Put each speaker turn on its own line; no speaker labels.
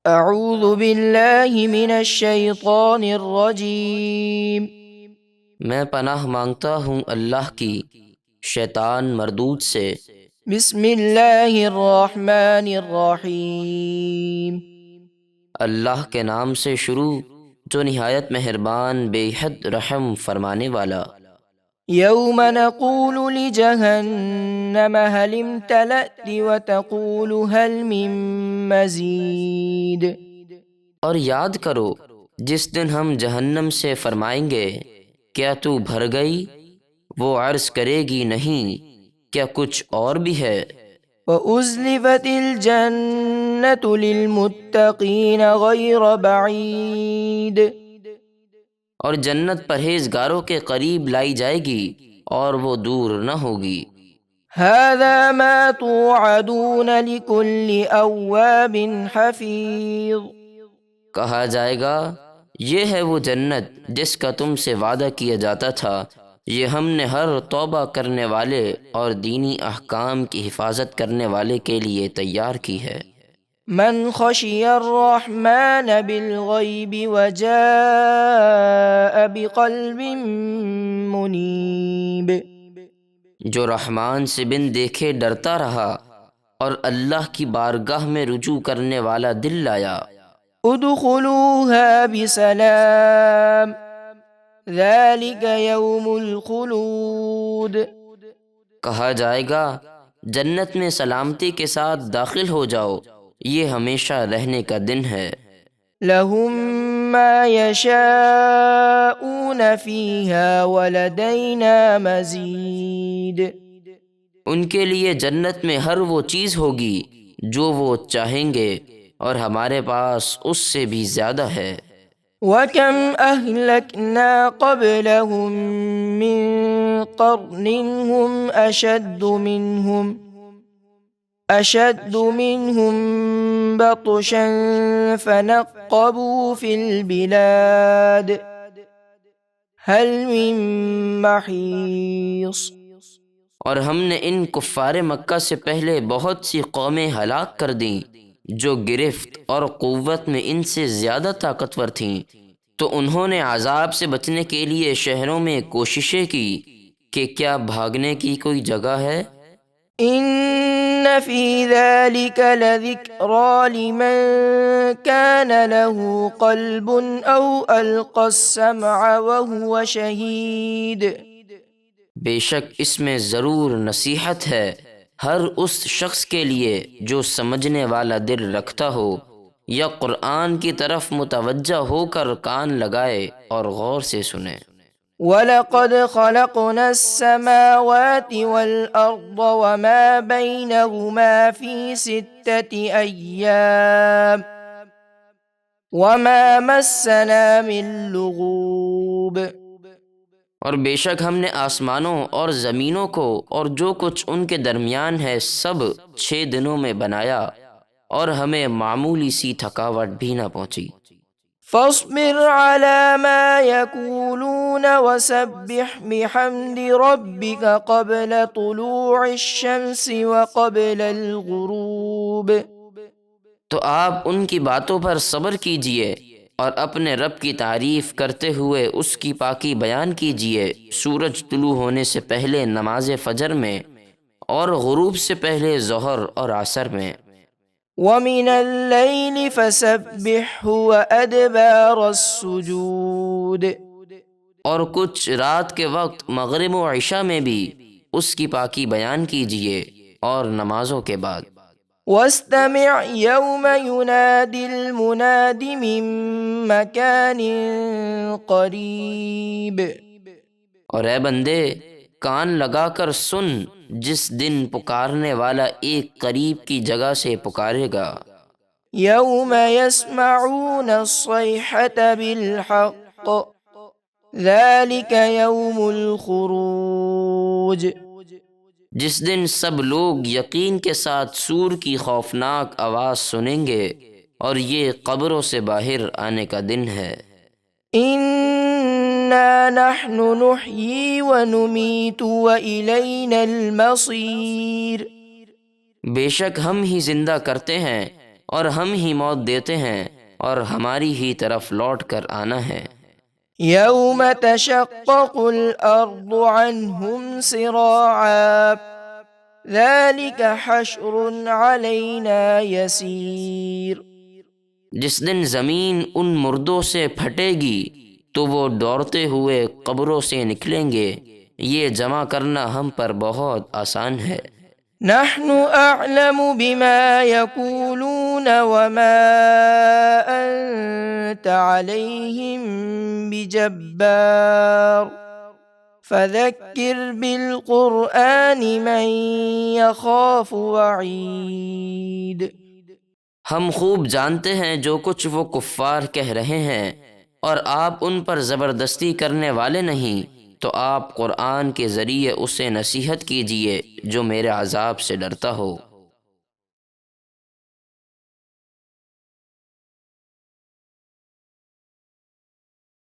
اعوذ باللہ من الشیطان الرجیم۔
میں پناہ مانگتا ہوں اللہ کی شیطان مردود سے۔
بسم اللہ الرحمن الرحیم۔
اللہ کے نام سے شروع جو نہایت مہربان بے حد رحم فرمانے والا۔
یوم نقول لجہنم هل امتلأت وتقول هل من مزید۔
اور یاد کرو جس دن ہم جہنم سے فرمائیں گے کیا تو بھر گئی؟ وہ عرض کرے گی نہیں، کیا کچھ اور بھی ہے؟
وَأُزْلِفَتِ الْجَنَّةُ لِلْمُتَّقِينَ غَيْرَ بَعِيدٍ۔
اور جنت پرہیزگاروں کے قریب لائی جائے گی اور وہ دور نہ ہوگی۔
هَذَا مَا تُوعَدُونَ لِكُلِّ أَوَّابٍ حَفِيظٍ۔
کہا جائے گا یہ ہے وہ جنت جس کا تم سے وعدہ کیا جاتا تھا، یہ ہم نے ہر توبہ کرنے والے اور دینی احکام کی حفاظت کرنے والے کے لیے تیار کی ہے۔
من خشی الرحمن بالغیب وجاء بقلب منیب۔
جو رحمان سے بن دیکھے ڈرتا رہا اور اللہ کی بارگاہ میں رجوع کرنے والا دل لایا۔
ادخلوها بسلام ذلك یوم الخلود۔
کہا جائے گا جنت میں سلامتی کے ساتھ داخل ہو جاؤ، یہ ہمیشہ رہنے کا دن ہے۔
لهم ما يشاءون فيها ولدينا مزید۔
ان کے لیے جنت میں ہر وہ چیز ہوگی جو وہ چاہیں گے اور ہمارے پاس اس سے بھی زیادہ ہے۔
وَكَمْ أَهْلَكْنَا قَبْلَهُمْ مِنْ قَرْنٍ هُمْ أَشَدُّ مِنْهُمْ بَطْشًا فَنَقَّبُوا فِي الْبِلَادِ هَلْ مِنْ مَحِيصٍ۔
اور ہم نے ان کفار مکہ سے پہلے بہت سی قومیں ہلاک کر دیں جو گرفت اور قوت میں ان سے زیادہ طاقتور تھیں، تو انہوں نے عذاب سے بچنے کے لیے شہروں میں کوششیں کی کہ کیا بھاگنے کی کوئی جگہ ہے۔
ان فی ذلک لذکری لمن کان له قلب او القی السمع وهو شہید۔
بے شک اس میں ضرور نصیحت ہے ہر اس شخص کے لیے جو سمجھنے والا دل رکھتا ہو یا قرآن کی طرف متوجہ ہو کر کان لگائے اور غور سے سنے۔
وَلَقَدْ خَلَقْنَا السَّمَاوَاتِ وَالْأَرْضَ وَمَا بَيْنَهُمَا فِي 6 أَيَّامٍ وَمَا مَسَّنَا مِن لُغُوبٍ۔
اور بے شک ہم نے آسمانوں اور زمینوں کو اور جو کچھ ان کے درمیان ہے سب 6 دنوں میں بنایا اور ہمیں معمولی سی تھکاوٹ بھی نہ پہنچی۔
فاصبر على ما يقولون وسبح بحمد ربك قبل طلوع الشمس وقبل الغروب۔
تو آپ ان کی باتوں پر صبر کیجئے اور اپنے رب کی تعریف کرتے ہوئے اس کی پاکی بیان کیجئے سورج طلوع ہونے سے پہلے نماز فجر میں اور غروب سے پہلے ظہر اور عصر میں۔
وَمِنَ اللَّيْلِ فَسَبِّحْهُ وَأَدْبَارَ السُّجُودِ۔
اور کچھ رات کے وقت مغرب و عشاء میں بھی اس کی پاکی بیان کیجئے اور نمازوں کے بعد۔
وَاسْتَمِعْ يَوْمَ يُنَادِ الْمُنَادِ مِن مَّكَانٍ قَرِيبٍ۔
اور اے بندے کان لگا کر سن جس دن پکارنے والا ایک قریب کی جگہ سے پکارے گا۔
يَوْمَ يَسْمَعُونَ الصَّيْحَةَ بِالْحَقِّ ذَلِكَ يَوْمُ الْخُرُوجِ۔
جس دن سب لوگ یقین کے ساتھ سور کی خوفناک آواز سنیں گے اور یہ قبروں سے باہر آنے کا دن ہے۔
إِنَّا نَحْنُ نُحْيِي وَنُمِيتُ وَإِلَيْنَا الْمَصِيرُ۔
بے شک ہم ہی زندہ کرتے ہیں اور ہم ہی موت دیتے ہیں اور ہماری ہی طرف لوٹ کر آنا ہے۔
يوم تشقق الأرض عنهم سراعا ذلك حشر علينا يسير۔
جس دن زمین ان مردوں سے پھٹے گی تو وہ دوڑتے ہوئے قبروں سے نکلیں گے، یہ جمع کرنا ہم پر بہت آسان ہے۔
نحن أعلم بما يقولون وما أنت عليهم بجبار فذكر بالقرآن من يخاف وعيد۔
ہم خوب جانتے ہیں جو کچھ وہ کفار کہہ رہے ہیں، اور آپ ان پر زبردستی کرنے والے نہیں، تو آپ قرآن کے ذریعے اسے نصیحت کیجیے جو میرے عذاب سے ڈرتا ہو۔